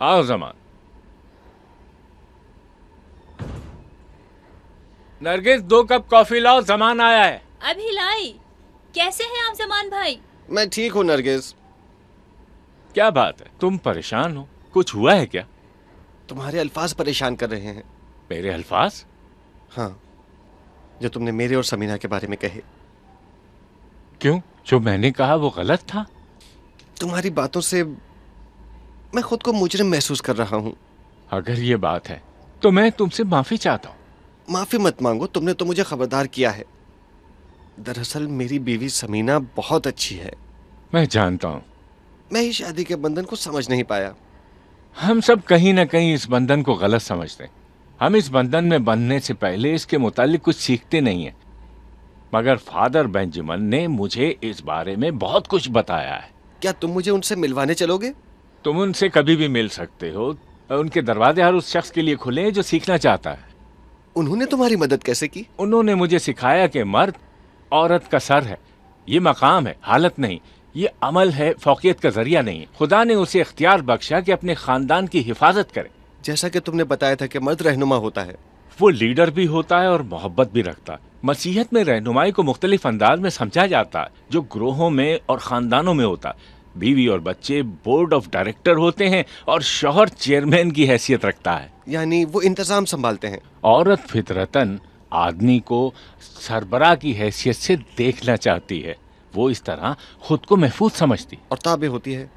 आओ Zaman. Nargis 2 cup coffee लाओ, जमान आया है। अभी लाई। कैसे हैं आप जमान भाई? मैं ठीक हूँ नरगिस। क्या बात है, तुम परेशान हो? कुछ हुआ है क्या? तुम्हारे अल्फाज परेशान कर रहे हैं। मेरे अल्फाज? हाँ, जो तुमने मेरे और समीना के बारे में कहे। क्यों? जो मैंने कहा वो गलत था? तुम्हारी बातों से मैं खुद को मुजरिम महसूस कर रहा हूँ। अगर ये बात है तो मैं तुमसे माफी चाहता हूँ। माफी मत मांगो, तुमने तो मुझे खबरदार किया है। दरअसल मेरी बीवी समीना बहुत अच्छी है। मैं जानता हूँ। मैं ही शादी के बंधन को समझ नहीं पाया। हम सब कहीं ना कहीं इस बंधन को गलत समझते हैं। हम इस बंधन में बंधने से पहले इसके मुतालिक कुछ सीखते नहीं हैं। मगर फादर बेंजामिन ने मुझे इस बारे में बहुत कुछ बताया है। क्या तुम मुझे उनसे मिलवाने चलोगे? तुम उनसे कभी भी मिल सकते हो। उनके दरवाजे हर उस शख्स के लिए खुले हैं जो सीखना चाहता है। उन्होंने तुम्हारी मदद कैसे की? उन्होंने मुझे सिखाया कि मर्द औरत का सर है। ये मकाम है, हालत नहीं। ये अमल है, फौकियत का जरिया नहीं। खुदा ने उसे इख्तियार बख्शा कि अपने खानदान की हिफाजत करे। जैसा कि तुमने बताया था कि मर्द रहनुमा होता है, वो लीडर भी होता है और मोहब्बत भी रखता है। मसीहत में रहनुमाई को मुख्तलिफ अंदाज में समझा जाता है, जो ग्रोहों में और खानदानों में होता है। बीवी और बच्चे बोर्ड ऑफ डायरेक्टर होते हैं और शौहर चेयरमैन की हैसियत रखता है। यानी वो इंतजाम संभालते हैं। औरत फितरतन आदमी को सरबराह की हैसियत से देखना चाहती है। वो इस तरह खुद को महफूज समझती और ताबे होती है।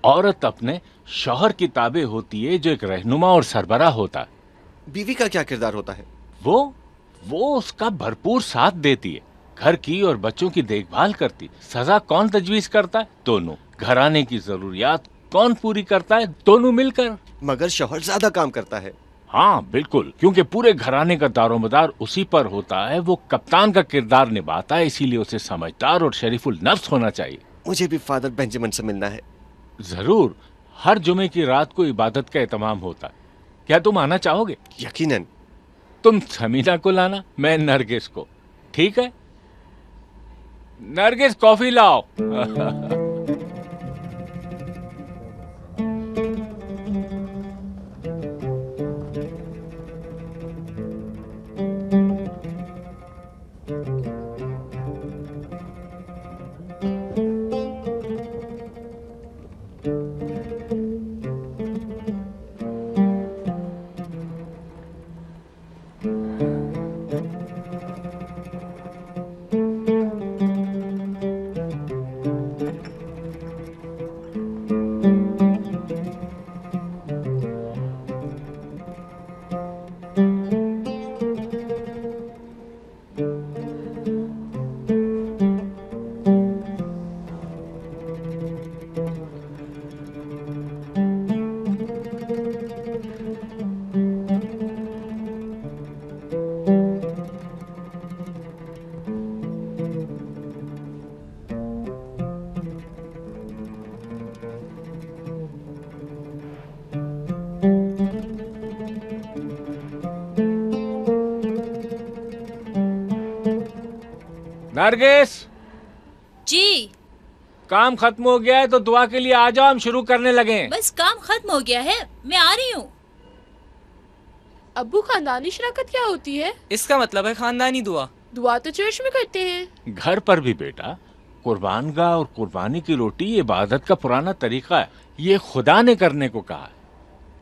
औरत अपने शौहर की ताबे होती है, जो एक रहनुमा और सरबराह होता है। बीवी का क्या किरदार होता है? वो उसका भरपूर साथ देती है, घर की और बच्चों की देखभाल करती। सजा कौन तजवीज करता है? दोनों। घराने की जरूरियात कौन पूरी करता है? दोनों मिलकर। मगर शौहर ज्यादा काम करता है। हाँ बिल्कुल, क्योंकि पूरे घराने का दारोमदार उसी पर होता है। वो कप्तान का किरदार निभाता है, इसीलिए उसे समझदार और शरीफुल नफ्स होना चाहिए। मुझे भी फादर बेंजामिन से मिलना है। जरूर। हर जुमे की रात को इबादत का एहतमाम होता है। क्या तुम आना चाहोगे? यकीनन। तुम समीना को लाना, मैं नरगिस को। ठीक है? नरगिस, कॉफी लाओ। नरगिस, जी। काम खत्म हो गया है तो दुआ के लिए आ जाओ, हम शुरू करने लगे। बस काम खत्म हो गया है, मैं आ रही हूँ। अब्बू, खानदानी शराकत क्या होती है? इसका मतलब है खानदानी दुआ। दुआ तो चर्च में करते हैं। घर पर भी बेटा, कुर्बान गाह और कुर्बानी की रोटी ये इबादत का पुराना तरीका है। ये खुदा ने करने को कहा है।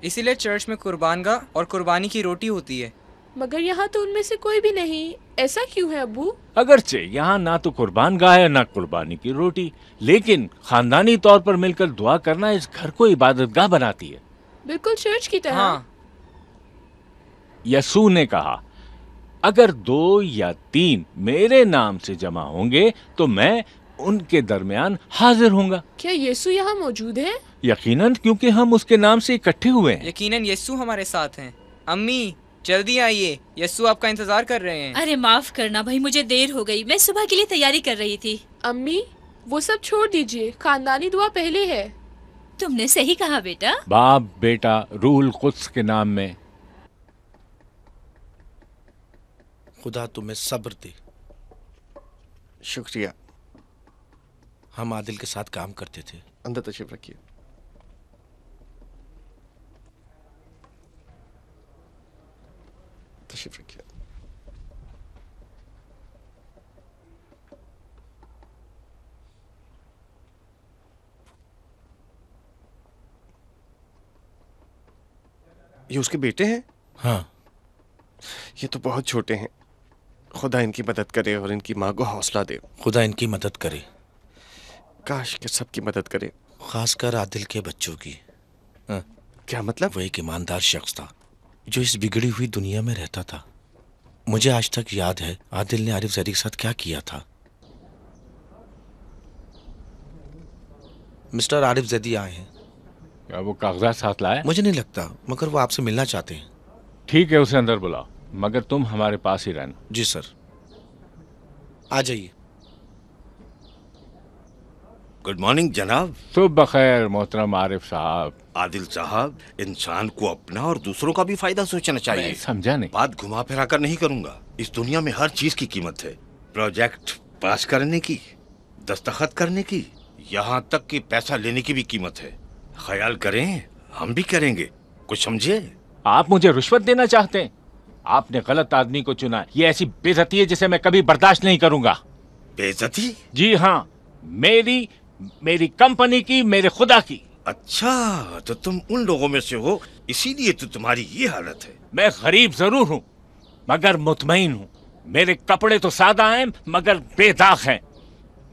इसीलिए चर्च में कुर्बान गाह और कुर्बानी की रोटी होती है। मगर यहाँ तो उनमें से कोई भी नहीं। ऐसा क्यों है अब्बू? अगरचे यहाँ ना तो कुर्बान गाह है ना कुर्बानी की रोटी, लेकिन खानदानी तौर पर मिलकर दुआ करना इस घर को इबादतगाह बनाती है। बिल्कुल चर्च की तरह। हाँ। यसू ने कहा, अगर 2 या 3 मेरे नाम से जमा होंगे तो मैं उनके दरमियान हाजिर होऊंगा। क्या यीशु यहाँ मौजूद है? यकीनन, क्योंकि हम उसके नाम से इकट्ठे हुए हैं। यकीनन यीशु हमारे साथ हैं। अम्मी, जल्दी आइए, यीशु आपका इंतजार कर रहे हैं। अरे माफ करना भाई, मुझे देर हो गई। मैं सुबह के लिए तैयारी कर रही थी। अम्मी, वो सब छोड़ दीजिए, खानदानी दुआ पहले है। तुमने सही कहा बेटा। बाप, बेटा, रूहुल कुद्स के नाम में। खुदा तुम्हें सब्र दे। शुक्रिया। हम आदिल के साथ काम करते थे। अंदर तशरीफ रखिए। तशरीफ रखिए। ये उसके बेटे हैं? हाँ। ये तो बहुत छोटे हैं। खुदा इनकी मदद करे और इनकी माँ को हौसला दे। खुदा इनकी मदद करे। काश कि सबकी मदद करे, खासकर आदिल के बच्चों की। क्या मतलब? वो एक ईमानदार शख्स था जो इस बिगड़ी हुई दुनिया में रहता था। मुझे आज तक याद है आदिल ने आरिफ जैदी के साथ क्या किया था। मिस्टर आरिफ जैदी आए हैं। क्या वो कागजात साथ लाए? मुझे नहीं लगता, मगर वो आपसे मिलना चाहते हैं। ठीक है, उसे अंदर बुलाओ, मगर तुम हमारे पास ही रहना। जी सर। आ जाइए। गुड मॉर्निंग जनाब। सुबह खैर मोहतरम आरिफ साहब। आदिल साहब, इंसान को अपना और दूसरों का भी फायदा सोचना चाहिए। मैं समझा नहीं। बात घुमा फिरा कर नहीं करूंगा। इस दुनिया में हर चीज की कीमत है। प्रोजेक्ट पास करने की, दस्तखत करने की, यहाँ तक कि पैसा लेने की भी कीमत है। ख्याल करें, हम भी करेंगे। कुछ समझे? आप मुझे रिश्वत देना चाहते हैं? आपने गलत आदमी को चुना है। ये ऐसी बेइज्जती है जिसे मैं कभी बर्दाश्त नहीं करूंगा। बेइज्जती? जी हाँ, मेरी कंपनी की, मेरे खुदा की। अच्छा, तो तुम उन लोगों में से हो, इसीलिए तो तुम्हारी ये हालत है। मैं गरीब जरूर हूँ मगर मुतमईन हूँ। मेरे कपड़े तो सादा हैं मगर बेदाग हैं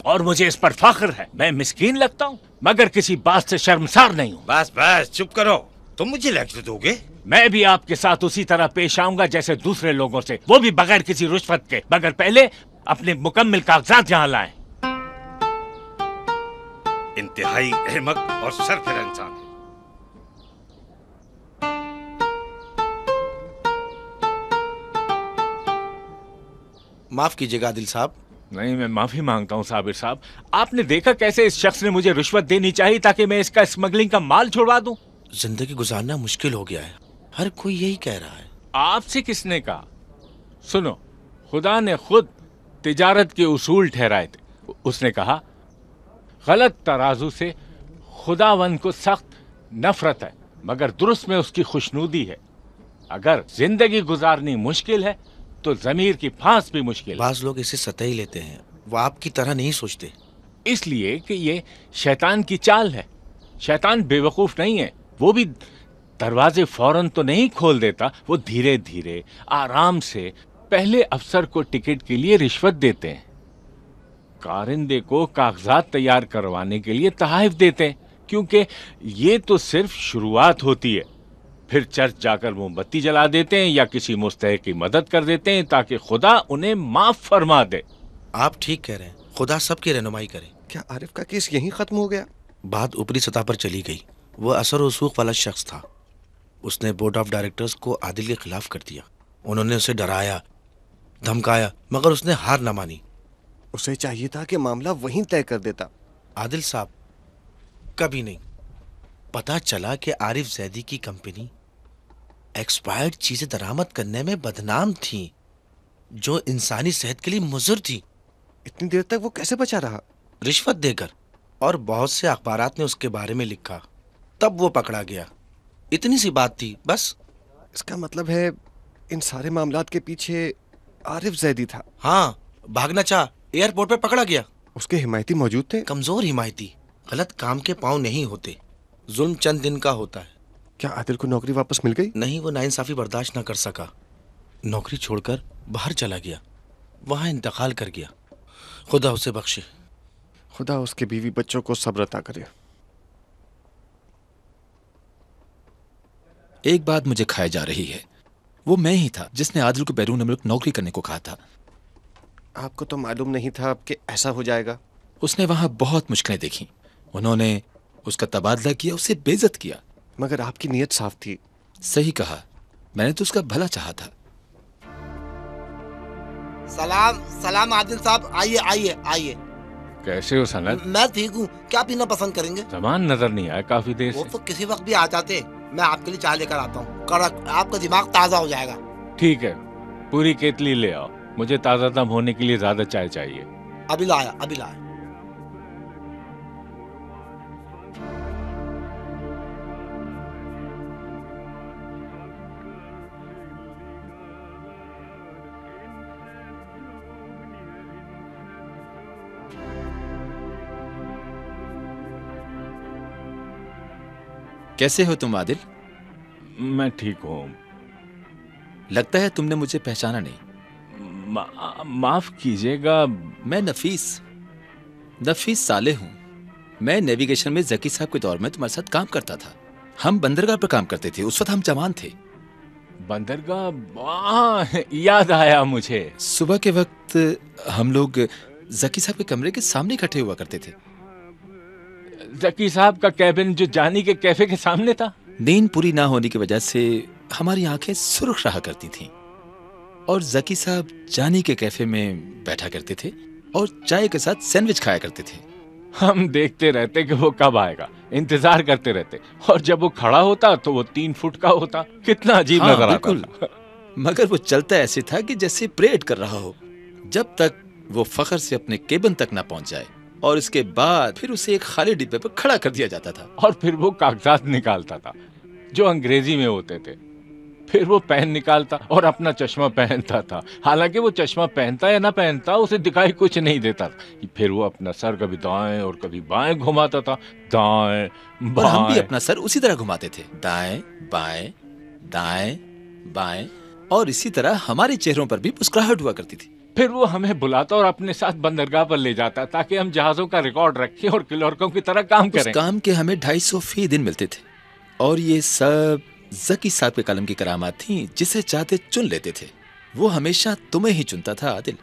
और मुझे इस पर फख्र है। मैं मिस्कीन लगता हूँ मगर किसी बात से शर्मसार नहीं हूँ। बस बस चुप करो। तुम मुझे लेक्चर दोगे? मैं भी आपके साथ उसी तरह पेश आऊंगा जैसे दूसरे लोगों से, वो भी बगैर किसी रुश्वत के। मगर पहले अपने मुकम्मल कागजात यहाँ लाएं। इंतहाई अहमक और सरफिर इंसान है। माफ कीजिएगा आदिल साहब, नहीं, मैं माफी मांगता हूँ साबिर साहब। आपने देखा कैसे इस शख्स ने मुझे रिश्वत देनी चाहिए ताकि मैं इसका स्मगलिंग का माल छुड़वा दूं। जिंदगी गुजारना मुश्किल हो गया है, हर कोई यही कह रहा है। आपसे किसने कहा? सुनो, खुदा ने खुद तिजारत के उसूल ठहराए थे। उसने कहा, गलत तराजू से खुदावन को सख्त नफरत है, मगर दुरुस्त में उसकी खुशनूदी है। अगर जिंदगी गुजारनी मुश्किल है तो जमीर की फांस भी मुश्किल है। बाज लोग इसे सतही लेते हैं, वो आपकी तरह नहीं सोचते। इसलिए कि ये शैतान की चाल है। शैतान बेवकूफ नहीं है, वो भी दरवाजे फौरन तो नहीं खोल देता। वो धीरे धीरे आराम से पहले अफसर को टिकट के लिए रिश्वत देते हैं, कारिंदे को कागजात तैयार करवाने के लिए तहाइफ देते हैं, क्योंकि ये तो सिर्फ शुरुआत होती है। फिर चर्च जाकर मोमबत्ती जला देते हैं या किसी मुस्तहिक की मदद कर देते हैं ताकि खुदा उन्हें माफ फरमा दे। आप ठीक कह रहे हैं, खुदा सबकी रहनुमाई करे। क्या आरिफ का केस यहीं खत्म हो गया? बात ऊपरी सतह पर चली गई। वो असर वसूख वाला शख्स था। उसने बोर्ड ऑफ डायरेक्टर्स को आदिल के खिलाफ कर दिया। उन्होंने उसे डराया, धमकाया, मगर उसने हार न मानी। उसे चाहिए था कि मामला वहीं तय कर देता। आदिल साहब कभी नहीं। पता चला कि आरिफ जैदी की कंपनी एक्सपायर्ड चीजें दरामद करने में बदनाम थी, जो इंसानी सेहत के लिए मुज़र थी। इतनी देर तक वो कैसे बचा रहा? रिश्वत देकर, और बहुत से अखबारात ने उसके बारे में लिखा, तब वो पकड़ा गया। इतनी सी बात थी बस। इसका मतलब है इन सारे मामलात के पीछे आरिफ जैदी था। हाँ, भागना चाह, एयरपोर्ट पे पकड़ा गया। उसके हिमायती मौजूद थे? कमजोर हिमायती। गलत काम के पांव नहीं होते, जुल्म चंद दिन का होता है। क्या आदिल को नौकरी वापस मिल गई? नहीं, वो नाइंसाफी बर्दाश्त न कर सका, नौकरी छोड़कर बाहर चला गया, वहां इंतकाल कर गया। खुदा उसे बख्शे। खुदा उसके बीवी बच्चों को सब्र अता करे। एक बात मुझे खाई जा रही है, वो मैं ही था जिसने आदिल को बैरून मुल्क नौकरी करने को कहा था। आपको तो मालूम नहीं था कि ऐसा हो जाएगा। उसने वहां बहुत मुश्किलें देखी। उन्होंने उसका तबादला किया, उसे बेइज्जत किया। मगर आपकी नीयत साफ थी। सही कहा, मैंने तो उसका भला चाहा था। सलाम सलाम आदिल साहब, आइए आइए आइए। कैसे हो सनद? मैं ठीक हूँ। क्या पीना पसंद करेंगे? सामान नजर नहीं आया काफी देर वो से। तो किसी वक्त भी आ जाते। मैं आपके लिए चाय लेकर आता हूँ, कड़क, आपका दिमाग ताज़ा हो जाएगा। ठीक है, पूरी केतली ले आओ। मुझे ताज़ा दम होने के लिए ज्यादा चाय चाहिए। अभी लाया, अभी लाया। कैसे हो तुम आदिल? मैं ठीक हूँ। लगता है तुमने मुझे पहचाना नहीं। माफ कीजिएगा। मैं नफीस साले हूँ। मैं नेविगेशन में जकी साहब के दौर में तुम्हारे साथ काम करता था। हम बंदरगाह पर काम करते थे, उस वक्त हम जवान थे। बंदरगाह? याद आया मुझे। सुबह के वक्त हम लोग जकी साहब के कमरे के सामने इकट्ठे हुआ करते थे। जकी साहब का कैबिन जो जानी के कैफे के सामने था। नींद पूरी ना होने की वजह से हमारी आंखें सुर्ख रहा करती थीं, और जकी साहब जानी के कैफे में बैठा करते थे और चाय के साथ सैंडविच खाया करते थे। हम देखते रहते कि वो कब आएगा, इंतजार करते रहते, और जब वो खड़ा होता तो वो 3 फुट का होता। कितना अजीब नजर आता था। मगर वो चलता ऐसे था कि जैसे परेड कर रहा हो, जब तक वो फखर से अपने केबिन तक ना पहुंच जाए, और इसके बाद फिर उसे एक खाली डिब्बे पर खड़ा कर दिया जाता था। और फिर वो कागजात निकालता था जो अंग्रेजी में होते थे। फिर वो पेन निकालता और अपना चश्मा पहनता था। हालांकि वो चश्मा पहनता या ना पहनता, उसे दिखाई कुछ नहीं देता था। फिर वो अपना सर कभी दाएं और कभी बाएं घुमाता था। दाएं और हम भी बाएं। अपना सर उसी तरह घुमाते थे, दाएं बाएं दाएं बाएं, और इसी तरह हमारे चेहरों पर भी मुस्कुराहट हुआ करती थी। फिर वो हमें बुलाता और अपने साथ बंदरगाह पर ले जाता ताकि हम जहाजों का रिकॉर्ड रखें और क्लर्कों की तरह काम उस करें। काम के हमें 250 फी दिन मिलते थे, और ये सब जकी साहब के कलम की करामात थी। जिसे चाहते चुन लेते थे। वो हमेशा तुम्हें ही चुनता था आदिल।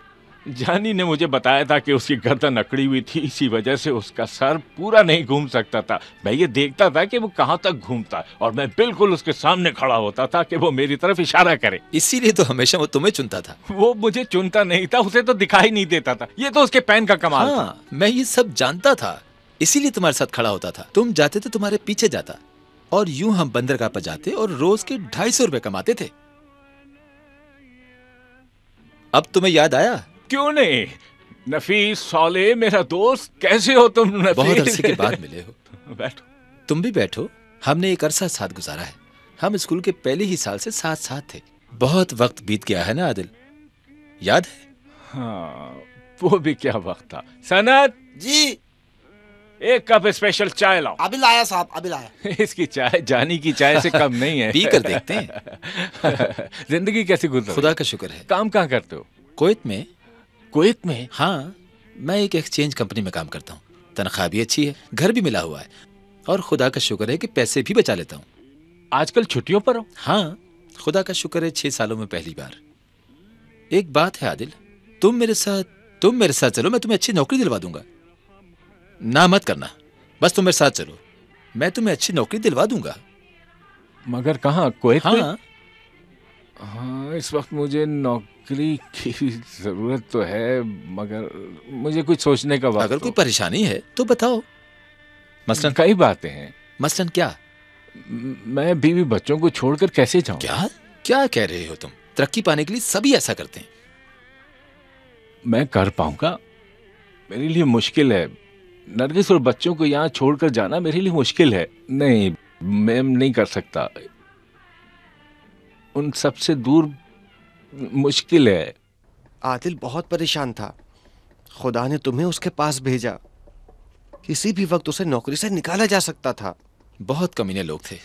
जानी ने मुझे बताया था कि उसकी गर्दन अकड़ी हुई थी, इसी वजह से उसका सर पूरा नहीं घूम सकता था। मैं ये देखता था कि वो कहाँ तक घूमता और मैं बिल्कुल उसके सामने खड़ा होता था कि वो मेरी तरफ इशारा करे। इसीलिए तो हमेशा वो तुम्हें चुनता था। वो मुझे चुनता नहीं था, उसे तो दिखाई नहीं देता था। ये तो उसके पैन का कमाल था। मैं ये सब जानता था, इसीलिए तुम्हारे साथ खड़ा होता था। तुम जाते तो तुम्हारे पीछे जाता और यूं हम बंदरगाह पर जाते और रोज के 250 रुपए कमाते थे। अब तुम्हें याद आया? क्यों नहीं? नफीस सौले मेरा दोस्त, कैसे हो तुम नफीस? बहुत अरसे के बाद मिले हो। बैठो। तुम भी बैठो। हमने एक अरसा साथ गुजारा है। हम स्कूल के पहले ही साल से साथ साथ थे। बहुत वक्त बीत गया है ना आदिल, याद है? हाँ, वो भी क्या वक्त था। सनत जी, एक कप स्पेशल चाय लाओ। अभी लाया साहब, अभी लाया। इसकी चाय जानी की चाय से कम नहीं है। पी कर देखते हैं। जिंदगी कैसी गुजर? खुदा का शुक्र है। काम कहाँ करते हो? कुवैत में। कुवैत में? हाँ, मैं एक एक्सचेंज कंपनी में काम करता हूँ। तनख्वाह भी अच्छी है, घर भी मिला हुआ है और खुदा का शुक्र है कि पैसे भी बचा लेता हूँ। आजकल छुट्टियों पर हो? हाँ, खुदा का शुक्र है 6 सालों में पहली बार। एक बात है आदिल, तुम मेरे साथ चलो, मैं तुम्हें अच्छी नौकरी दिलवा दूंगा। ना मत करना, बस तुम मेरे साथ चलो, मैं तुम्हें अच्छी नौकरी दिलवा दूंगा। मगर कहाँ? कुवैत में? हाँ, इस वक्त मुझे नौकरी की जरूरत तो है, मगर मुझे कुछ सोचने का वक्त। अगर कोई परेशानी है तो बताओ। मसलन कई बातें हैं। मसलन क्या? मैं बीवी बच्चों को छोड़कर कैसे जाऊं? क्या कह रहे हो तुम? तरक्की पाने के लिए सभी ऐसा करते हैं। मैं कर पाऊंगा? मेरे लिए मुश्किल है। नरगिस और बच्चों को यहाँ छोड़कर जाना मेरे लिए मुश्किल है। नहीं, मैं नहीं कर सकता। उन सबसे दूर मुश्किल है। आदिल बहुत परेशान था। खुदा ने तुम्हें उसके पास भेजा। किसी भी वक्त उसे नौकरी से निकाला जा सकता था। बहुत कमीने लोग थे।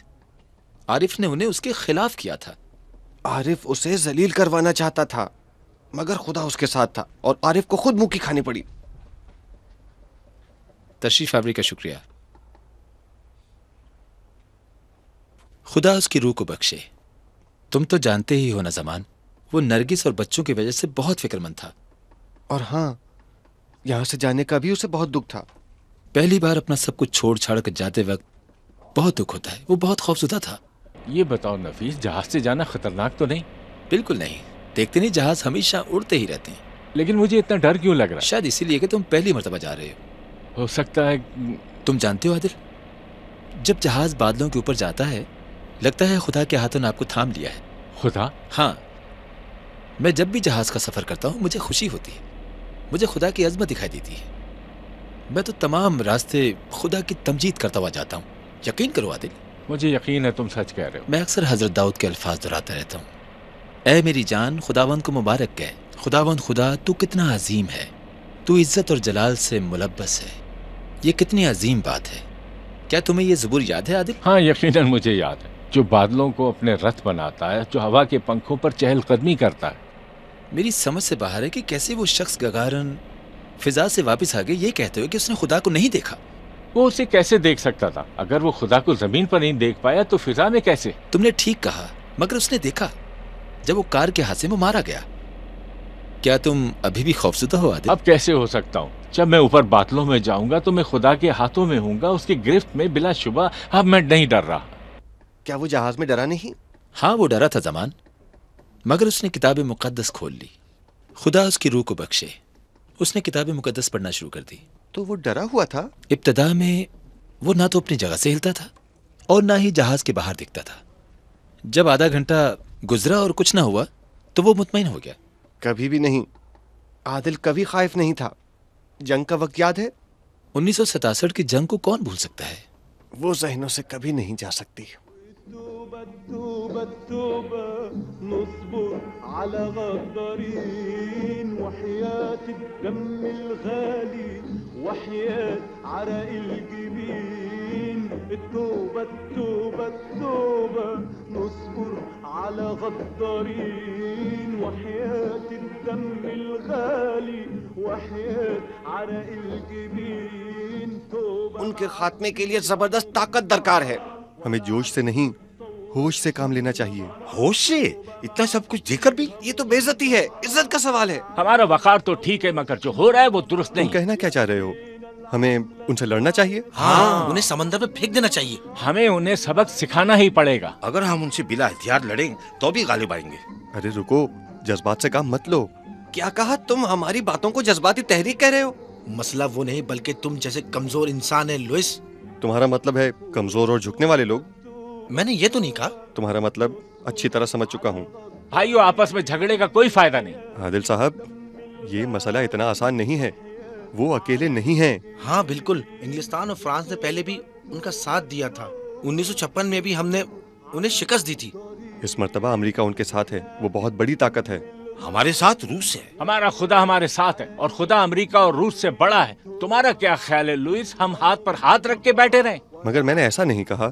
आरिफ ने उन्हें उसके खिलाफ किया था। आरिफ उसे जलील करवाना चाहता था, मगर खुदा उसके साथ था और आरिफ को खुद मुंह की खानी पड़ी। तशरीफ आवरी का शुक्रिया। खुदा उसकी रूह को बख्शे। तुम तो जानते ही हो ना ज़मान, वो नरगिस और बच्चों की वजह से बहुत फिक्रमंद था। और हाँ, यहां से जाने का भी उसे बहुत दुख था। पहली बार अपना सब कुछ छोड़ छाड़ कर जाते वक्त बहुत दुख होता है। वो बहुत खौफज़दा था। ये बताओ नफीस, जहाज से जाना खतरनाक तो नहीं? बिल्कुल नहीं। देखते नहीं, जहाज हमेशा उड़ते ही रहते हैं। लेकिन मुझे इतना डर क्यों लग रहा है? शायद इसीलिए कि तुम पहली मर्तबा जा रहे हो सकता है। तुम जानते हो आदिल, जब जहाज बादलों के ऊपर जाता है, लगता है खुदा के हाथों ने आपको थाम लिया है। खुदा? हाँ, मैं जब भी जहाज का सफर करता हूँ मुझे खुशी होती है। मुझे खुदा की अजमत दिखाई देती है। मैं तो तमाम रास्ते खुदा की तमजीद करता हुआ जाता हूँ। यकीन करो आदिल, मुझे यकीन है तुम सच कह रहे हो। मैं अक्सर हजरत दाऊद के अल्फाज दोहराता रहता हूँ। ऐ मेरी जान, खुदावंद को मुबारक कह। खुदावंद खुदा, तू कितना अजीम है। तू इज्जत और जलाल से मुलब्बस है। ये कितनी अजीम बात है। क्या तुम्हें ये ज़बूर याद है आदिल? हाँ, यकीनन मुझे याद है। जो बादलों को अपने रथ बनाता है, जो हवा के पंखों पर चहलकदमी करता है। मेरी समझ से बाहर है कि कैसे वो शख्स गगारन फिजा से वापस आ गए ये कहते हो कि उसने खुदा को नहीं देखा। वो उसे कैसे देख सकता था? अगर वो खुदा को जमीन पर नहीं देख पाया तो फिजा में कैसे? तुमने ठीक कहा, मगर उसने देखा जब वो कार के हादसे में मारा गया। क्या तुम अभी भी खौफज़दा हो आदिल? अब कैसे हो सकता हूँ? जब मैं ऊपर बादलों में जाऊंगा तो मैं खुदा के हाथों में हूँगा, उसकी गिरफ्त में बिलाशुबा। अब मैं नहीं डर रहा। क्या वो जहाज में डरा नहीं? हाँ, वो डरा था ज़मान, मगर उसने किताब मुक़द्दस खोल ली। खुदा उसकी रूह को बख्शे। उसने किताब मुक़द्दस पढ़ना शुरू कर दी। तो वो डरा हुआ था? इब्तदा में वो ना तो अपनी जगह से हिलता था और ना ही जहाज के बाहर दिखता था। जब आधा घंटा गुजरा और कुछ ना हुआ तो वो मुतमईन हो गया। कभी भी नहीं। आदिल कभी खौफ नहीं था। जंग का वक्त याद है? 1967 की जंग को कौन भूल सकता है? वो ज़हनों से कभी नहीं जा सकती। उनके खात्मे के लिए जबरदस्त ताकत दरकार है। हमें जोश से नहीं, होश से काम लेना चाहिए। होश से? इतना सब कुछ देकर भी? ये तो बेइज्जती है, इज्जत का सवाल है। हमारा वकार तो ठीक है, मगर जो हो रहा है वो दुरुस्त नहीं। तुम कहना क्या चाह रहे हो? हमें उनसे लड़ना चाहिए? हाँ, उन्हें समंदर में फेंक देना चाहिए। हमें उन्हें सबक सिखाना ही पड़ेगा। अगर हम उनसे बिला हथियार लड़ें तो भी गालिब आएंगे। अरे रुको, जज्बात से काम मत लो। क्या कहा? तुम हमारी बातों को जज्बाती तहरीक कह रहे हो? मसला वो नहीं, बल्कि तुम जैसे कमजोर इंसान है लुइस। तुम्हारा मतलब है कमजोर और झुकने वाले लोग? मैंने ये तो नहीं कहा। तुम्हारा मतलब अच्छी तरह समझ चुका हूँ। भाइयों, आपस में झगड़े का कोई फायदा नहीं। आदिल साहब, ये मसला इतना आसान नहीं है। वो अकेले नहीं हैं। हाँ बिल्कुल, इंग्लिस्तान और फ्रांस ने पहले भी उनका साथ दिया था। 1956 में भी हमने उन्हें शिकस्त दी थी। इस मर्तबा अमेरिका उनके साथ है। वो बहुत बड़ी ताकत है। हमारे साथ रूस है। हमारा खुदा हमारे साथ है और खुदा अमेरिका और रूस से बड़ा है। तुम्हारा क्या ख्याल है लुइस, हम हाथ पर हाथ रख के बैठे रहें? मगर मैंने ऐसा नहीं कहा।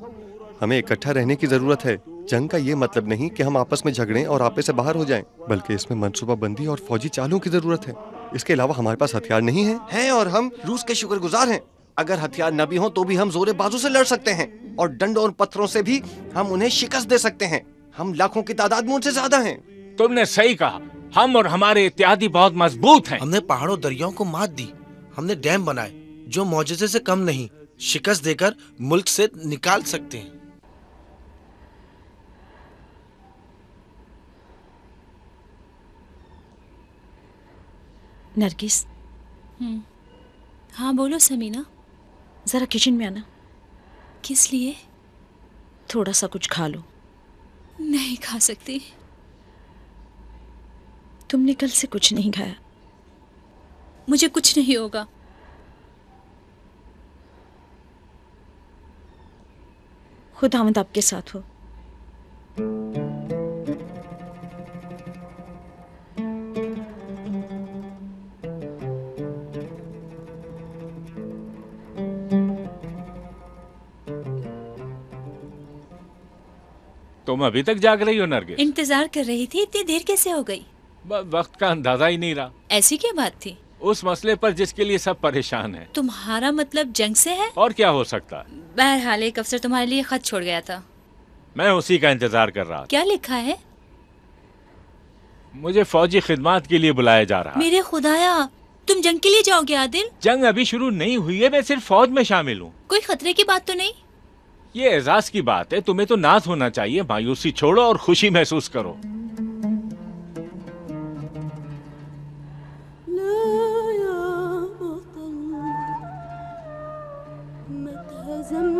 हमें इकट्ठा रहने की जरूरत है। जंग का ये मतलब नहीं कि हम आपस में झगड़ें और आपे से बाहर हो जाएं, बल्कि इसमें मंसूबाबंदी और फौजी चालों की जरूरत है। इसके अलावा हमारे पास हथियार नहीं है और हम रूस के शुक्रगुजार हैं। अगर हथियार न भी हो तो भी हम जोरे बाजू से लड़ सकते हैं और डंडों और पत्थरों से भी हम उन्हें शिकस्त दे सकते हैं। हम लाखों की तादाद में उनसे ज्यादा हैं। तुमने सही कहा। हम और हमारे इत्यादी बहुत मजबूत हैं। हमने पहाड़ों दरियाओं को मात दी। हमने डैम बनाए जो मौजज़े से कम नहीं, शिकस्त देकर मुल्क से निकाल सकते हैं। नरगिस। हाँ बोलो समीना। जरा किचन में आना। किस लिए? थोड़ा सा कुछ खा लो। नहीं खा सकती। तुमने कल से कुछ नहीं खाया। मुझे कुछ नहीं होगा। खुदावंद आपके साथ हो। तुम अभी तक जाग रही हो नरगिस? इंतजार कर रही थी, इतनी देर कैसे हो गई? वक्त का अंदाजा ही नहीं रहा। ऐसी क्या बात थी? उस मसले पर जिसके लिए सब परेशान हैं। तुम्हारा मतलब जंग से है? और क्या हो सकता? बहरहाल एक अफसर तुम्हारे लिए खत छोड़ गया था। मैं उसी का इंतजार कर रहा था। क्या लिखा है? मुझे फौजी खिदमत के लिए बुलाया जा रहा। मेरे खुदाया, तुम जंग के लिए जाओगे आदिल? जंग अभी शुरू नहीं हुई है, मैं सिर्फ फौज में शामिल हूँ। कोई खतरे की बात तो नहीं? ये एजाज की बात है। तुम्हें तो नाज होना चाहिए। मायूसी छोड़ो और खुशी महसूस करो।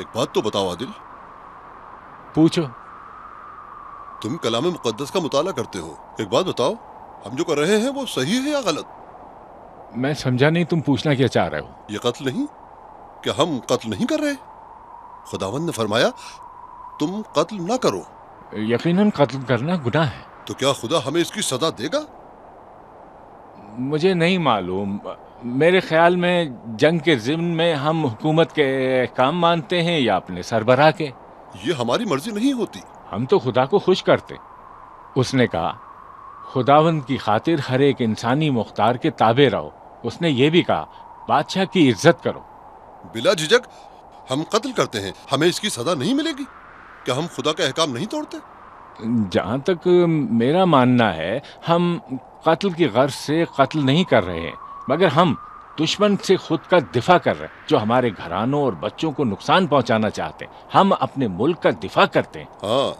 एक बात तो बताओ आदिल, पूछो। तुम कलाम मुकद्दस का मुताला करते हो। एक बात बताओ, हम जो कर रहे हैं वो सही है या गलत? मैं समझा नहीं, तुम पूछना क्या चाह रहे हो? ये कत्ल नहीं, क्या हम कत्ल नहीं कर रहे? खुदावंद ने फरमाया तुम कत्ल ना करो। यकीनन कत्ल करना गुनाह है। तो क्या खुदा हमें इसकी सजा देगा? मुझे नहीं मालूम। मेरे ख्याल में जंग के ज़िम्न में हम हुकूमत के काम मानते हैं या अपने सरबराह के। ये हमारी मर्जी नहीं होती। हम तो खुदा को खुश करते। उसने कहा खुदावंद की खातिर हर एक इंसानी मुख्तार के ताबे रहो। उसने ये भी कहा बादशाह की इज्जत करो। बिला झिझक हम कत्ल करते हैं, हमें इसकी सजा नहीं मिलेगी? क्या हम खुदा का अहकाम नहीं तोड़ते? जहाँ तक मेरा मानना है, हम कत्ल की गर्ज से कत्ल नहीं कर रहे हैं, मगर हम दुश्मन से खुद का दिफा कर रहे हैं जो हमारे घरानों और बच्चों को नुकसान पहुंचाना चाहते हैं। हम अपने मुल्क का दिफा करते हैं। हाँ,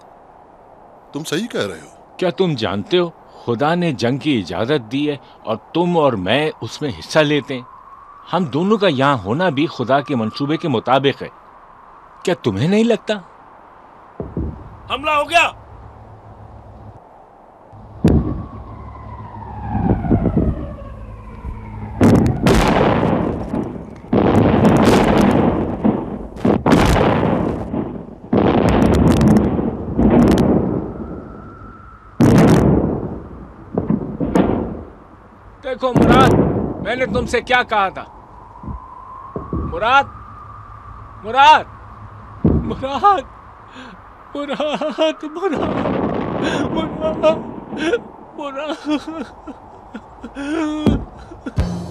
तुम सही कह रहे हो। क्या तुम जानते हो खुदा ने जंग की इजाजत दी है और तुम और मैं उसमें हिस्सा लेते हैं। हम दोनों का यहाँ होना भी खुदा के मंसूबे के मुताबिक है। क्या तुम्हें नहीं लगता? हमला हो गया। देखो मुराद, मैंने तुमसे क्या कहा था? मुराद, मुराद, मुराद, मुराद, मुराद, मुराद,